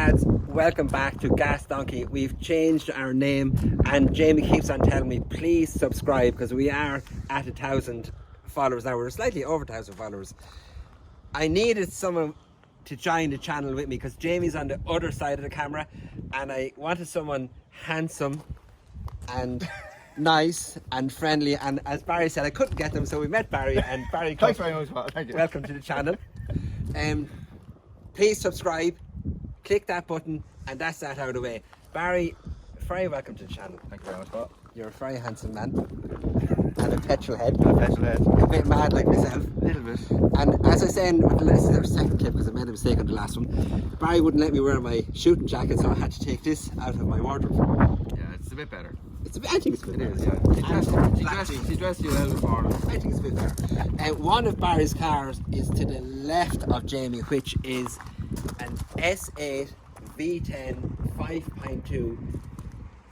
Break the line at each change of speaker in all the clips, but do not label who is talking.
Lads, welcome back to Gas Donkey. We've changed our name and Jamie keeps on telling me please subscribe because we are at 1,000 followers now. We're slightly over 1,000 followers. I needed someone to join the channel with me because Jamie's on the other side of the camera and I wanted someone handsome and nice and friendly, and as Barry said I couldn't get them, so we met Barry and Barry
Thanks very much, Paul. Thank you.
Welcome to the channel. Please subscribe, click that button, and that's that out of the way. Barry, very welcome to the channel.
Thank you very much, Paul.
You're a very handsome man and a petrol head.
A petrol head.
A bit mad like myself.
A little bit.
And as I said, this is our second clip because I made a mistake on the last one. Barry wouldn't let me wear my shooting jacket, so I had to take this out of my wardrobe.
Yeah, it's a bit better.
I think it's a bit better.
It is, yeah. She dressed you a little bit more.
I think it's a bit better. One of Barry's cars is to the left of Jamie, which is an S8 V10 5.2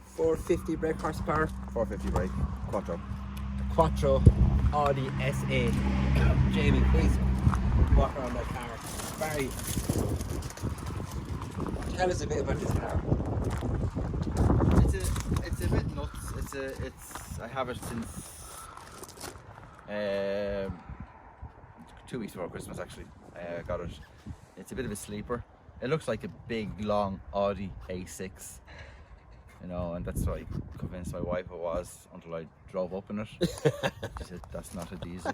450 brake horsepower.
450 brake, quattro.
Quattro Audi S8. Jamie, please walk around that car. Barry, tell us a bit about this car.
It's a bit nuts. I have it since 2 weeks before Christmas actually. I got it. It's a bit of a sleeper. It looks like a big long Audi A6. You know, and that's what I convinced my wife it was until I drove up in it. She said, that's not a diesel.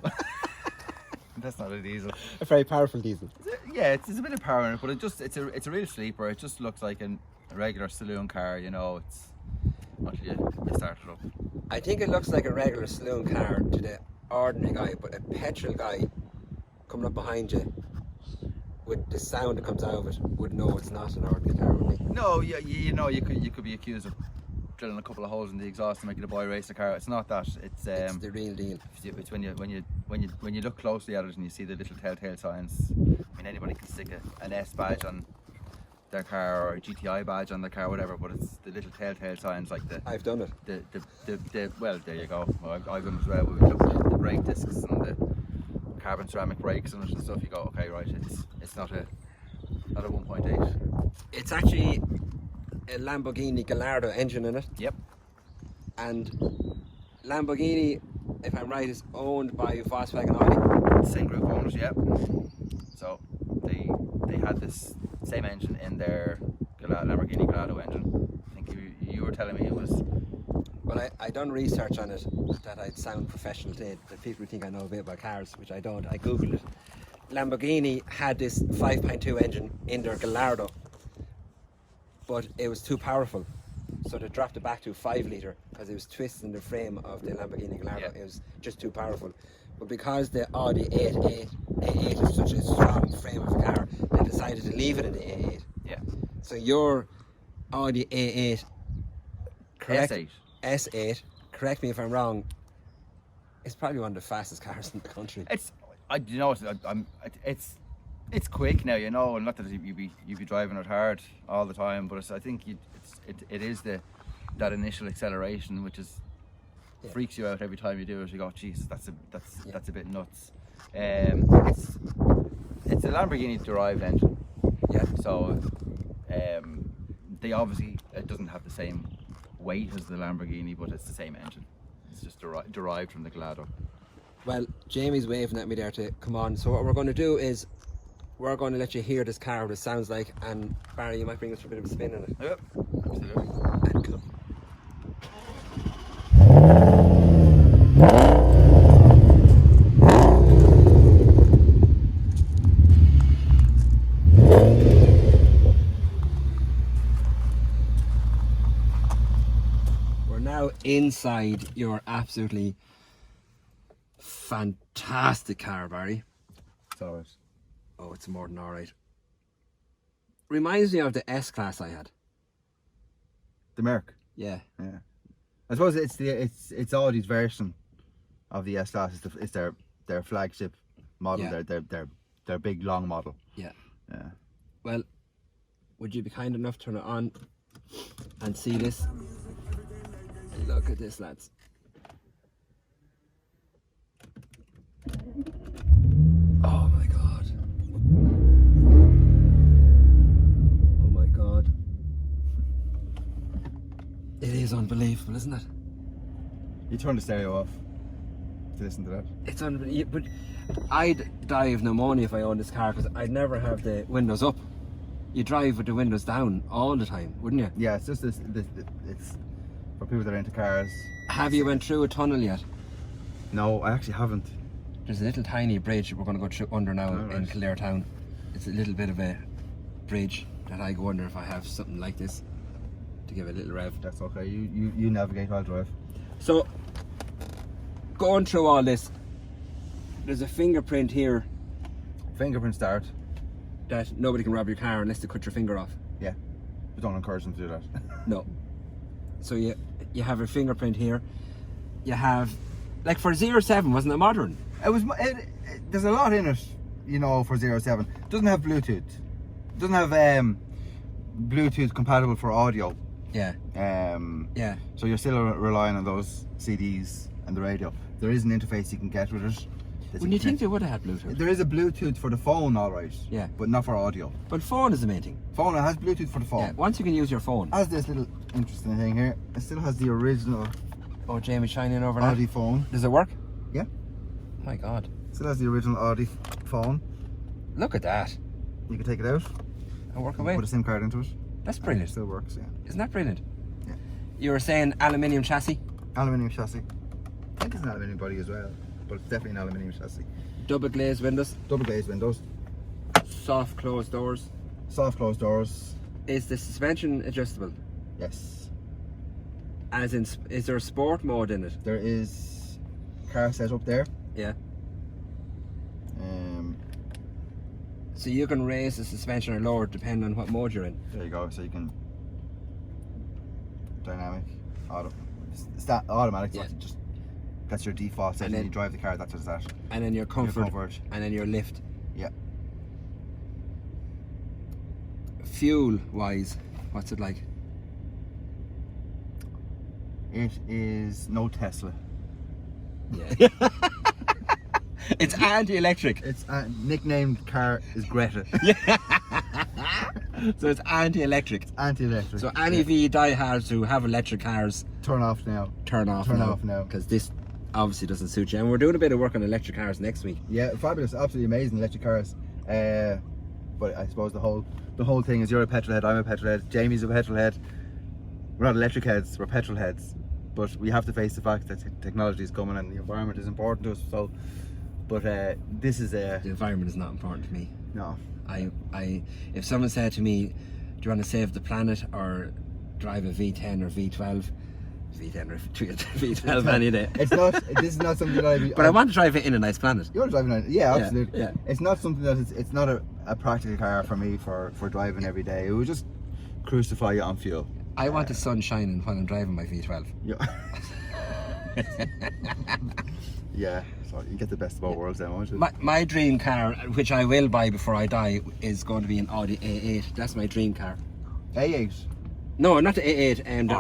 That's not a diesel.
A very powerful diesel.
Yeah, it's a bit of power in it, but it's a real sleeper. It just looks like a regular saloon car, you know. It's until you start it up.
I think it looks like a regular saloon car to the ordinary guy, but a petrol guy coming up behind you with the sound that comes out of it would know it's not an ordinary car, would he?
No, you know, you could be accused of drilling a couple of holes in the exhaust and making a boy race a car. It's not that. It's
the real deal.
It's when you look closely at it and you see the little telltale signs. I mean, anybody can stick an S badge on their car or a GTI badge on their car, whatever. But it's the little telltale signs like the.
I've done it.
The well, there you go. Well, I've done as well. We looked at the brake discs and the carbon ceramic brakes and stuff. You go, okay, right. It's not a 1.8.
It's actually a Lamborghini Gallardo engine in it.
Yep.
And Lamborghini, if I'm right, is owned by Volkswagen Audi.
Same group owners, yeah. So they had this same engine in their Lamborghini Gallardo engine. I think you were telling me it was.
Well, I done research on it that I'd sound professional today. That people think I know a bit about cars, which I don't. I googled it. Lamborghini had this 5.2 engine in their Gallardo, but it was too powerful, so they dropped it back to 5 litre because it was twisting the frame of the Lamborghini Gallardo.
Yeah.
It was just too powerful. But because the Audi A8 is such a strong frame of a car, they decided to leave it in the A8.
Yeah.
So your Audi A8, correct?
S8.
S8, correct me if I'm wrong, it's probably one of the fastest cars in the country.
It's quick now, you know, and not that you be driving it hard all the time, but I think it is that initial acceleration which freaks you out every time you do it. You go, Jesus, that's a bit nuts. It's a Lamborghini derived engine.
Yeah.
So they obviously, it doesn't have the same weight as the Lamborghini, but it's the same engine. It's just derived from the Gallardo.
Well, Jamie's waving at me there to come on. So what we're going to do is we're going to let you hear this car, what it sounds like, and Barry, you might bring us for a bit of a spin in it.
Yep, absolutely.
Cool. We're now inside your absolutely fantastic car, Barry.
It's alright.
Oh, it's more than alright. Reminds me of the S-Class I had.
The Merc.
Yeah.
Yeah. I suppose it's Audi's version of the S-Class. It's their flagship model.
Yeah.
Their big long model.
Yeah.
Yeah.
Well, would you be kind enough to turn it on and see this? Look at this, lads. Oh my god. Oh my god. is unbelievable, isn't it?
You turn the stereo off to listen to that.
It's unbelievable. But I'd die of pneumonia if I owned this car because I'd never have the windows up. You drive with the windows down all the time, wouldn't you?
Yeah, it's just this it's for people that are into cars.
Have you went through a tunnel yet?
No, I actually haven't.
There's a little tiny bridge we're going to go through under now
Oh,
in
right.
Kildare town. It's a little bit of a bridge that I go under if I have something like this to give it a little rev.
That's okay. You navigate, I'll drive.
So, going through all this, there's a fingerprint here
Fingerprint start.
that nobody can rob your car unless they cut your finger off.
Yeah. We don't encourage them to do that.
No. So you have a fingerprint here. You have, like for 07, wasn't it modern?
There's a lot in it, you know, for 07. Doesn't have Bluetooth. Doesn't have Bluetooth compatible for audio.
Yeah. Yeah.
So you're still relying on those CDs and the radio. There is an interface you can get with it.
Wouldn't you think they would have had Bluetooth?
There is a Bluetooth for the phone, all right.
Yeah.
But not for audio.
But phone is the main thing.
Phone, it has Bluetooth for the phone.
Yeah. Once you can use your phone.
Has this little interesting thing here. It still has the original
Oh, Jamie shining over that.
Audi phone.
Does it work?
Yeah.
My God.
Still has the original Audi phone.
Look at that.
You can take it out.
And work
You can
away.
put a SIM card into it.
That's
It
brilliant.
still works, yeah.
Isn't that brilliant?
Yeah.
You were saying aluminium chassis,
Aluminium chassis. I think it's an aluminium body as well, but it's definitely an aluminium chassis.
double glazed windows,
Double glazed windows,
soft closed doors.
soft closed doors.
Is the suspension adjustable?
Yes.
As in, is there a sport mode in it?
There is car setup there.
Yeah.
Um,
So you can raise the suspension or lower it depending on what mode you're in.
there you go. So you can dynamic, automatic.
Yeah.
So just that's your default setting.
then-
You drive the car. That's what it's at.
And then your comfort,
comfort.
and then your lift.
Yeah.
Fuel wise, what's it like?
It is no Tesla.
Yeah. It's anti-electric.
Its nicknamed car is Greta.
So it's anti-electric.
Anti-electric.
So any of you diehards who have electric cars,
turn off now.
turn off now. Because this obviously doesn't suit you. And we're doing a bit of work on electric cars next week.
Yeah, fabulous, absolutely amazing electric cars. But I suppose the whole thing is you're a petrol head, I'm a petrol head, Jamie's a petrol head. We're not electric heads, we're petrol heads. But we have to face the fact that technology is coming and the environment is important to us. So, but this is
The environment is not important to me.
no.
If someone said to me, do you want to save the planet or drive a V10 or V12? V10 or V12 any day.
It's not. This is not something that I.
But I want to drive it in a nice planet.
You're driving it. Yeah, absolutely.
yeah.
It's not something that it's not a practical car for me for driving every day. It would just crucify you on fuel.
I want the sun shining while I'm driving my V12.
Yeah. Yeah. So you get the best of both worlds then, won't you?
My dream car, which I will buy before I die, is going to be an Audi A8. That's my dream car.
A8.
No, not the A8, the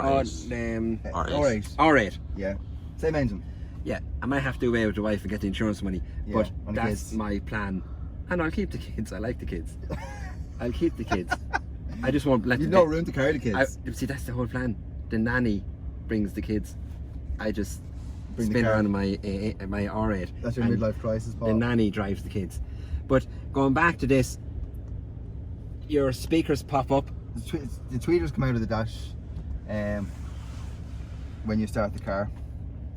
R8.
R8.
Yeah. Same engine.
Yeah, I might have to do away with the wife and get the insurance money,
Yeah,
but
and the
that's
kids.
my plan. And I'll keep the kids. I like the kids. I'll keep the kids. I just won't let
You've
them.
no room to carry the kids.
See, that's the whole plan. The nanny brings the kids. I just
Bring the
spin
car.
around in my R8.
That's your
and
midlife crisis, Paul.
The nanny drives the kids. But going back to this, your speakers pop up.
The tweeters come out of the dash when you start the car.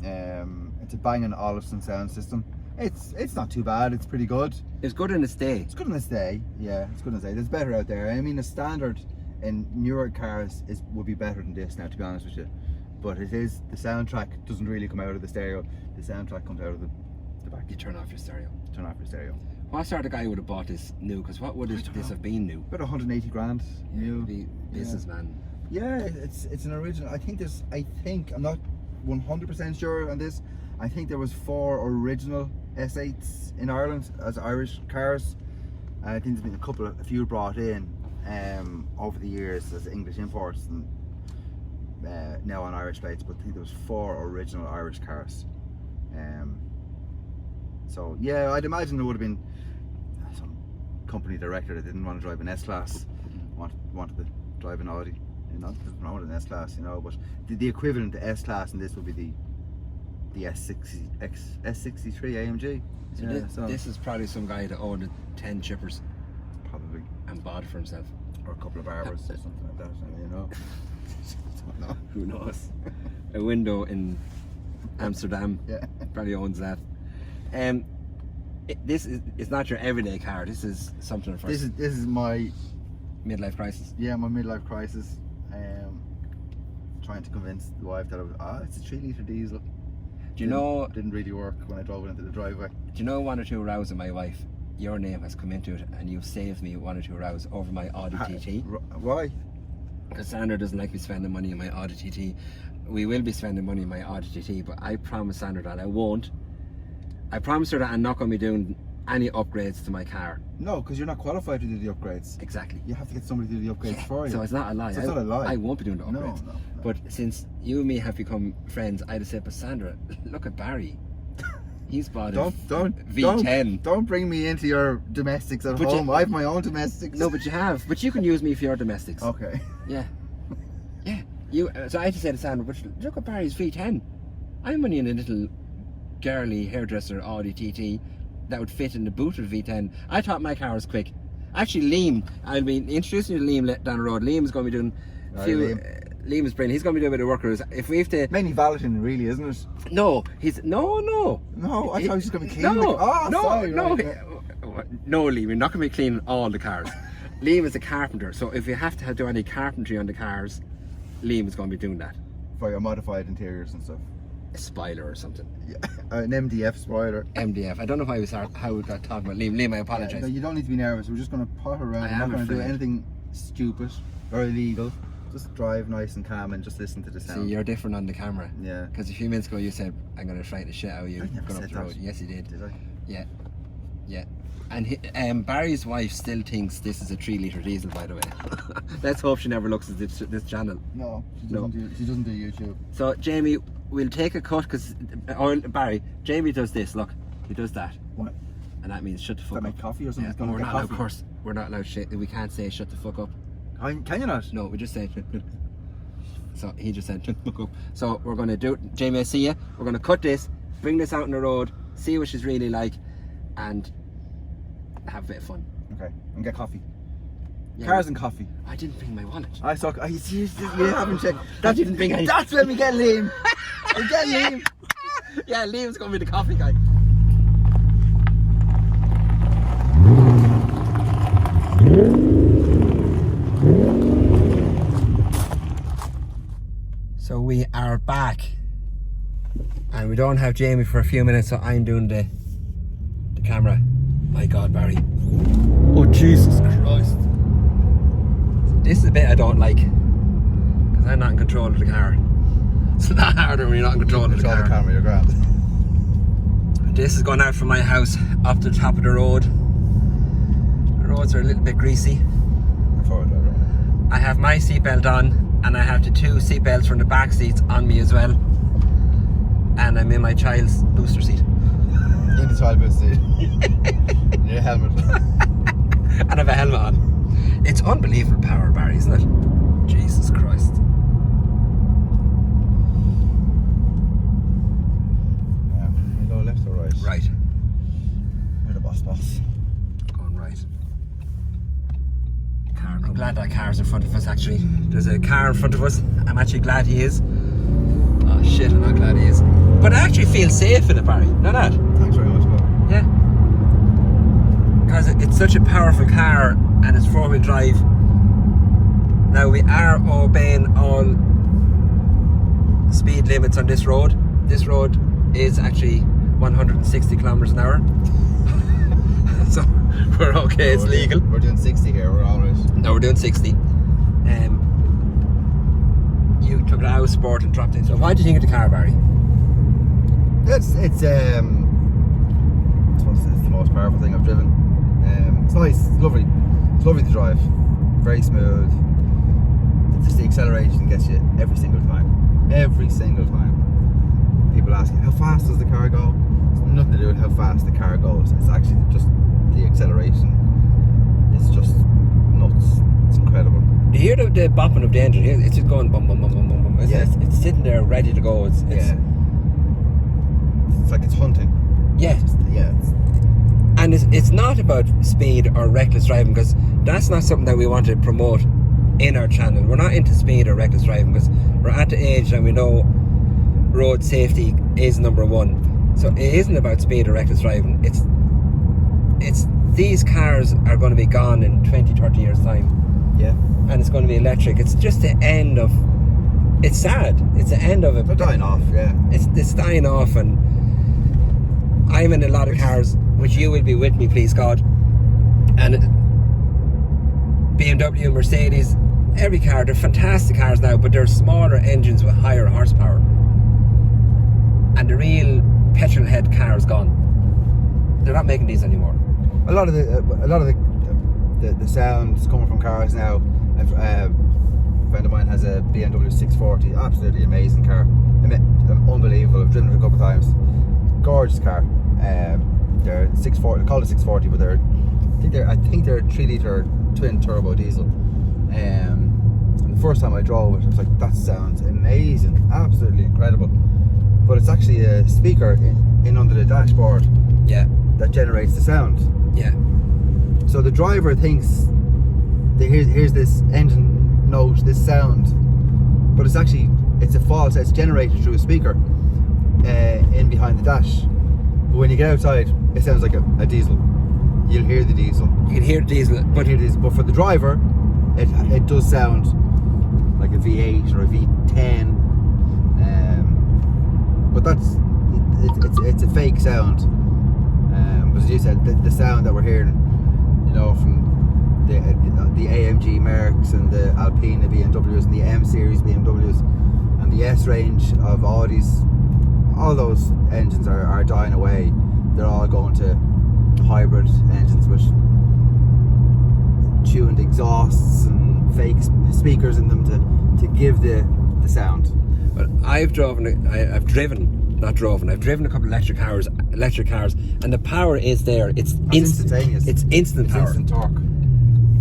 It's a Bang & Olufsen sound system. It's not too bad. It's pretty good.
It's good in its day.
It's good in its day. Yeah, it's good in its day. There's better out there. I mean, the standard in newer cars would be better than this now, to be honest with you. But the soundtrack doesn't really come out of the stereo. The soundtrack comes out of the back.
You turn off your stereo.
Turn off your stereo.
What sort of guy would have bought this new? Because what would this have been new?
About 180 grand new.
Be businessman.
Yeah, it's an original. I think I'm not 100% sure on this. I think there was 4 original S8s in Ireland as Irish cars. And I think there's been a few brought in over the years as English imports and now on Irish plates. But I think there was 4 original Irish cars. So yeah, I'd imagine there would have been some company director that didn't want to drive an S-Class, wanted to drive an Audi. not an S class, you know, but the equivalent to S class in this would be the S63 AMG.
So this is probably some guy that owned 10 chippers
Probably.
and bought it for himself.
Or a couple of barbers or something like that, you know. Don't know.
Who knows? A window in Amsterdam.
Yeah.
Probably owns that. This is not your everyday car. This is something for
This is my
midlife crisis.
my midlife crisis. Trying to convince the wife that it's a 3-litre diesel.
Do you know?
Didn't really work when I drove it into the driveway.
Do you know 1 or 2 rows of my wife? Your name has come into it, and you've saved me 1 or 2 rows over my Audi TT.
Why?
Because Sandra doesn't like me spending money on my Audi TT. We will be spending money on my Audi TT, but I promise Sandra that I won't. I promise her that I'm not going to be doing any upgrades to my car.
No, because you're not qualified to do the upgrades.
Exactly.
You have to get somebody to do the upgrades for you.
So it's not a lie.
So it's not a lie.
I won't be doing the upgrades.
No.
But since you and me have become friends, I'd have said, but Sandra, look at Barry. He's bought a V10.
Don't bring me into your domestics at home. I have my own domestics.
No, but you have. But you can use me for your domestics.
Okay.
Yeah. So I had to say to Sandra, but look at Barry's V10. I'm only in a little girly hairdresser Audi TT that would fit in the boot of the V10. I thought my car was quick. Actually, Liam, I'll be introducing you to Liam down the road. Liam's going to be doing a few. Liam is brilliant. He's going to be doing a bit of workers. If we have to.
Mainly valeting, really, isn't it?
No, he's. No.
No, I thought he was going to be cleaning.
No,
Sorry,
no.
Right.
No, Liam, you're not going to be cleaning all the cars. Liam is a carpenter, so if you have to do any carpentry on the cars, Liam is going to be doing that.
For your modified interiors and stuff.
A spoiler or something.
Yeah, an MDF spoiler.
MDF. I don't know how we got talking about Liam. Liam, I apologise.
No, you don't need to be nervous. We're just going to pot around.
I
We're not
am
going to do
afraid.
anything stupid or illegal. Just drive nice and calm and just listen to the sound.
See, you're different on the camera.
Yeah.
Because a few minutes ago you said, I'm going to try the shit out of you.
I never
going up
said
the
that.
road. Yes, you did.
Did I?
Yeah. And Barry's wife still thinks this is a 3-litre diesel, by the way. Let's hope she never looks at this channel.
No, she doesn't do YouTube.
So, Jamie, we'll take a cut because, Barry, Jamie does this, look. He does that.
What?
And that means shut the fuck
Is that
up.
like coffee or something?
Yeah,
It's gonna
we're
get
not allowed,
coffee.
of course, we're not allowed we can't say shut the fuck up.
Can you not?
No, we just say so he just said shut the fuck up. So we're going to do it. Jamie, I see you. We're going to cut this, bring this out on the road, see what she's really like, and have a bit of fun.
Okay, and get coffee.
Yeah,
Cars and coffee.
I didn't bring my wallet.
I suck. You haven't checked.
That didn't bring any.
That's when we get Liam. We get Liam.
Yeah, Liam's going to be the coffee guy. So we are back, and we don't have Jamie for a few minutes, so I'm doing the camera. My God, Barry. Oh, Jesus Christ. This is the bit I don't like, because I'm not in control of the car. It's a lot harder when you're not in control of the car.
the camera, you're grand.
This is going out from my house up to the top of the road. The roads are a little bit greasy. I have my seatbelt on, and I have the 2 seatbelts from the back seats on me as well. And I'm in my child's booster seat.
In the child booth seat. In your helmet.
And I have a helmet on. It's unbelievable power, Barry, isn't it? Jesus Christ.
We go left or right?
Right.
We're the boss.
Going right. I'm glad that car's in front of us, actually. There's a car in front of us. I'm actually glad he is. Oh shit, I'm not glad he is. But I actually feel safe in it, Barry. Not that.
Thanks very much, Bob.
Yeah. Because it's such a powerful car and it's 4-wheel drive. Now we are obeying all speed limits on this road. This road is actually 160 kilometers an hour. So we're okay, it's legal.
We're doing 60 here, we're alright.
No, we're doing 60. You took it out of sport and dropped it. So what do you think of the car, Barry?
It's the most powerful thing I've driven. It's nice, it's lovely. It's lovely to drive. Very smooth. Just the acceleration gets you every single time. Every single time. People ask how fast does the car go? It's nothing to do with how fast the car goes. It's actually just the acceleration is just nuts. It's incredible.
Do hear the bopping of the engine? It's just going bum bum bum bum bum bum. It's sitting there ready to go. It's
like it's hunting.
Yeah. And it's not about speed or reckless driving, because that's not something that we want to promote in our channel. We're not into speed or reckless driving, because we're at the age and we know road safety is number one. So it isn't about speed or reckless driving. It's these cars are going to be gone in 20-30 years time.
Yeah.
And it's going to be electric. It's just the end of, it's sad, it's the end of it.
They're dying off. Yeah.
It's dying off. And I'm in a lot of cars, which you will be with me, please God. And BMW, Mercedes, every car, they're fantastic cars now, but they're smaller engines with higher horsepower. And the real petrol head car is gone. They're not making these anymore.
A lot of the sounds coming from cars now. A friend of mine has a BMW 640, absolutely amazing car, unbelievable. I've driven it a couple of times. Gorgeous car. They're 640. They call it 640, but I think they're 3-litre twin turbo diesel. And the first time I drove it, I was like, that sounds amazing, absolutely incredible. But it's actually a speaker in under the dashboard.
Yeah.
That generates the sound.
Yeah.
So the driver thinks that here's this engine note, this sound, but it's a false. It's generated through a speaker in behind the dash. But when you get outside, it sounds like a diesel. You'll hear the diesel.
You can hear diesel,
but for the driver, it does sound like a V8 or a V10. But it's a fake sound. But as you said, the sound that we're hearing, from the AMG Mercs and the Alpine BMWs and the M series BMWs and the S range of Audis, all those engines are dying away. They're all going to hybrid engines with tuned exhausts and fake speakers in them to give the sound.
But I've driven a couple of electric cars, and the power is there. It's
instantaneous.
It's instant power.
Instant torque.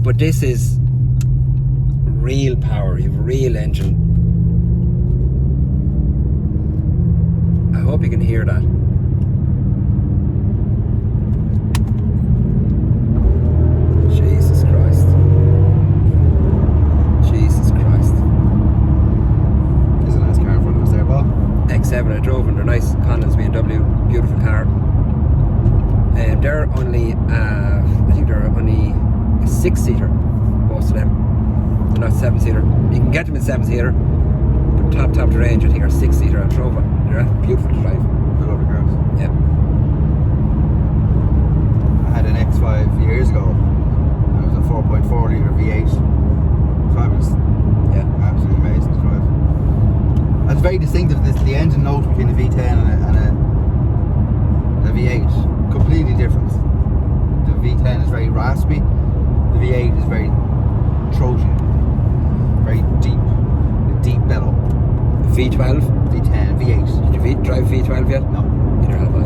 But this is real power. You have a real engine. I hope you can hear that. Jesus Christ. Jesus Christ.
There's a nice car in front of us there, Bob.
X7 I drove, and they're nice. Collins BMW, beautiful car. And they're only, I think they're only a 6-seater, most of them. They're not 7-seater. You can get them in 7-seater, but top of the range I think are 6-seater. I drove them. They're beautiful to drive.
They're lovely cars.
Yeah.
I had an X5 years ago. It was a 4.4 litre V8. Fabulous.
Yeah.
Absolutely amazing to drive. That's very distinctive. The engine note between a V10 and a V8 completely different. The V10 is very raspy. The V8 is very throaty, very deep bellow.
V12?
V10, V8.
Did you drive V12 yet?
No.
Neither have I.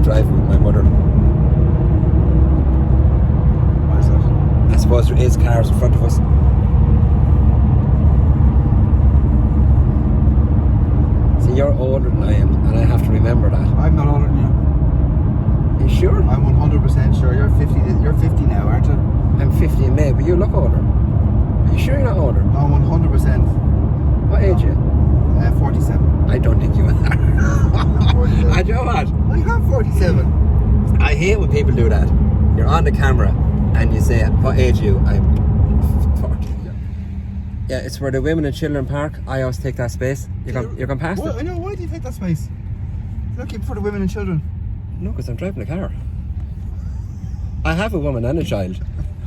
Driving with my mother.
Why is that?
I suppose there is cars in front of us. See, you're older than I am, and I have to remember that.
I'm not older than you.
Are you sure?
I'm 100% sure. You're 50. You're 50 now, aren't you?
I'm 50 in May, but you look older. Are you sure you're not older?
No, 100%.
What age are you?
47.
I don't think you are.
47.
I know what?
I am 47.
I hate when people do that. You're on the camera and you say, what age are you? I'm 40. Yeah, it's where the women and children park. I always take that space. You're going past
Well,
it?
I know. Why do you take that space? Look, for the women and children.
No, because I'm driving a car. I have a woman and a child.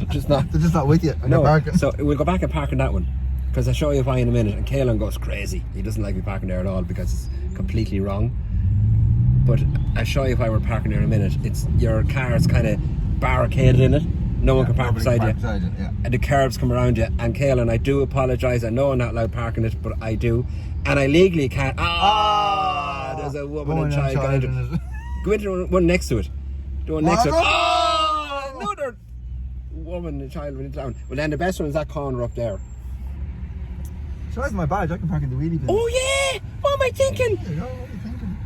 Just not.
They're just not with you. And
No,
they're parking.
so we'll go back and park in that one. Because I'll show you why in a minute. And Caelan goes crazy. He doesn't like me parking there at all because it's completely wrong. But I'll show you why we're parking there in a minute. It's your car's kind of barricaded in it. no one can park
nobody
beside
can
you.
park beside you, yeah.
And the curbs come around you. And Caelan, I do apologise. I know I'm not allowed parking it, but I do. And I legally can't. There's a woman and child. Go into one next to it. The one next to it. Another woman and child went into that one. Well, then the best one is that corner up there.
So that's my badge. I can park in the wheelie bin.
Oh yeah! What am I thinking?
There you go, what are you thinking?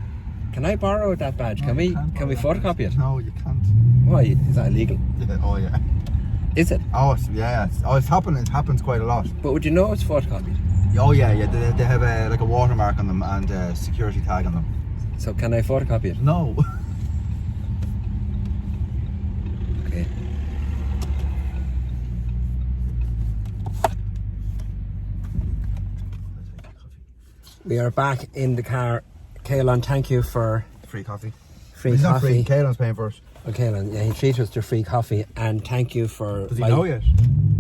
Can I borrow that badge?
No,
Can
you
we
can't borrow that
photocopy
badge.
it?
No, you can't.
Why? Is that illegal?
Oh yeah.
Is it?
Oh yeah. It's happening. It happens quite a lot.
But would you know it's photocopied?
Oh yeah. They have like a watermark on them and a security tag on them.
So can I photocopy it?
No.
Okay. We are back in the car. Caelan, thank you for
Free coffee.
free
It's not
coffee.
free. Caelan's paying for it.
Okay, Caelan, yeah, he treated us to free coffee, and thank you for.
Does he know yet?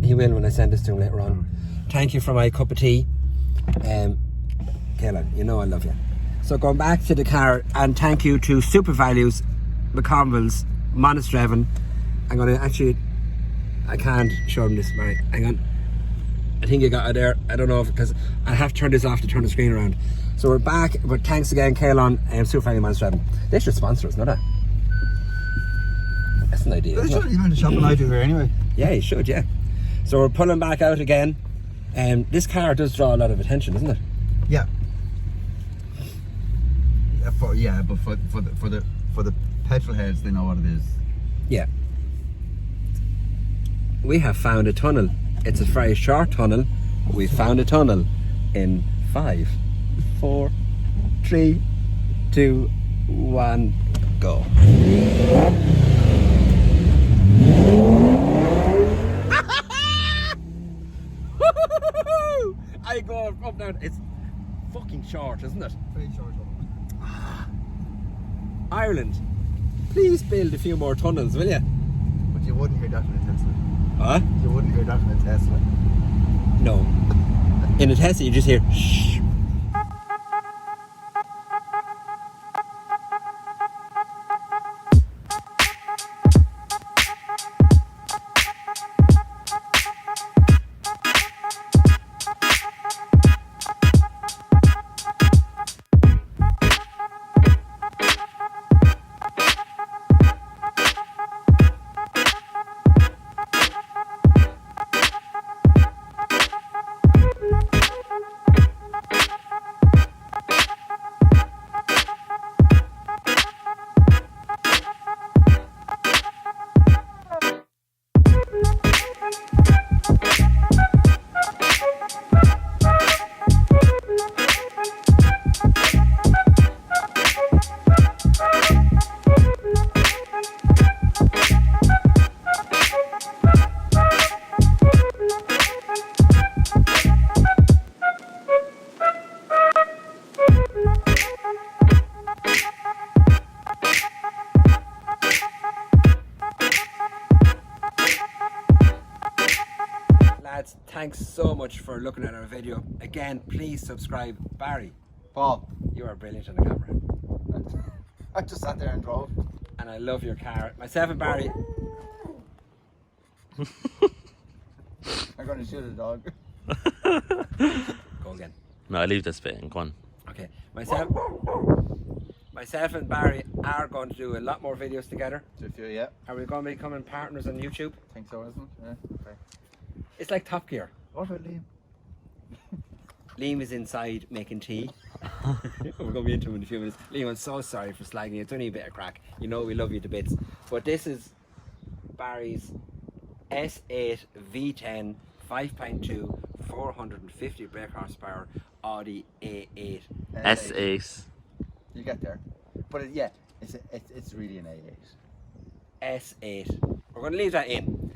He will when I send this to him later on. Thank you for my cup of tea, Caelan. You know I love you. So going back to the car, and thank you to Super Values, McConville's, Monasterevin. I'm going to actually. I can't show him this. Right, hang on. I think you got it there. I don't know if because I have to turn this off to turn the screen around. So we're back, but thanks again, Caelan, and Super Value Monasterevin. They should sponsor us, not that. That's an idea.
They
Isn't
should
it?
even the shopping I do here anyway.
Yeah, you should. Yeah. So we're pulling back out again. This car does draw a lot of attention, doesn't it?
Yeah. But for the petrol heads, they know what it is.
Yeah. We have found a tunnel. It's a very short tunnel, but we found a tunnel in 5, 4, 3, 2, 1, go. I go up now. It's fucking short, isn't it?
Very short.
Ireland, please build a few more tunnels, will you?
But you wouldn't hear that in a Tesla.
Huh?
You wouldn't hear that in a Tesla.
No. In a Tesla, you just hear shh. Lads, thanks so much for looking at our video. Again, please subscribe. Barry,
Paul,
you are brilliant on the camera.
I just sat there and drove.
And I love your car. Myself and Barry.
I'm going to shoot a dog.
Go again.
No, I leave this bit and go on.
Okay. Myself and Barry are going to do a lot more videos together.
To a few, yeah.
Are we going to be becoming partners on YouTube?
I think so, isn't it? Yeah. Okay.
It's like Top Gear.
What about Liam?
Liam is inside making tea. We're going to be into him in a few minutes. Liam, I'm so sorry for slagging you. It's only a bit of crack. You know we love you to bits. But this is Barry's S8 V10 5.2 450 brake horsepower Audi A8.
S8.
You get there. But it's really an A8.
S8. We're going to leave that in.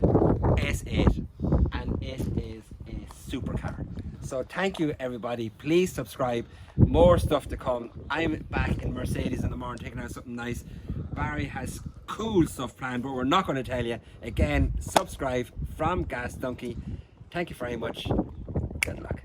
S8. And it is a supercar. So thank you everybody. Please subscribe. More stuff to come. I'm back in Mercedes in the morning taking out something nice. Barry has cool stuff planned, but we're not going to tell you. Again, subscribe from Gas Donkey. Thank you very much. Good luck.